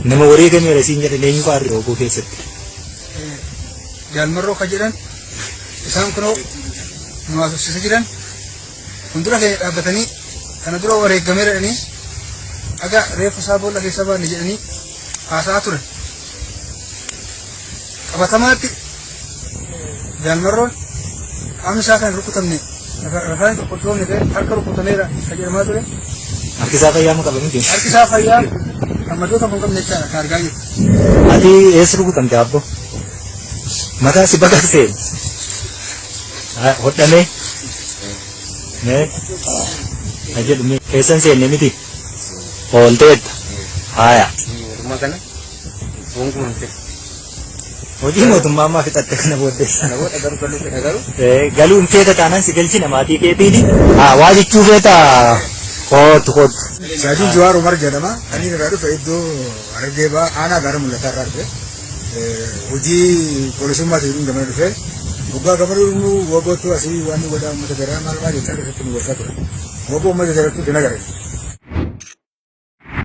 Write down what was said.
Nama wareegame rasiin jedhe leenyu faarri oguu keessatti. Jaalmarroo kan jedhan isaan kunoo nu haasofsiisa jiran fuuldura keenya dhaabbatanii kana dura wareegamee jedhanii dhagaa reeffa isaa boolla keessa baanne jedhanii haasa'aa turan. Qabatamaatti jaalmarroon qaamni isaa kan rukutamne rafaan tokkoltoomne ta'e harka rukutameera kan jedhamaa ture. Harki isaa fayyaa ma qabanii jiru? Harki isaa fayyaa gammadoota kun qabne jechaadha kan argaa jirtu. Ati eessa rukutamte abbo? Mataa si baqaqsee? Hodhamee? Jedhu keessan seenne miti? Oolteetta? Haaya. Hojii mootummaa ammaa fixatte kana booddeessa. Galuun feeta taanaan si galchina maatii keetiini. Waa jechuu feeta kootu. Saajii Jawaar Umar jedhama. Ani irraa dhufe iddoo Harargee ba'aa aanaa gara mul'ataa irraa dhufe. Hojii poolisummaatiif gamana dhufe. Waggaa gamana dhufnu waggoottu asii waan godhaa uummata garaa maal jechaa irratti nu gorsaa ture. Waggoo uummata garattuu dina gara.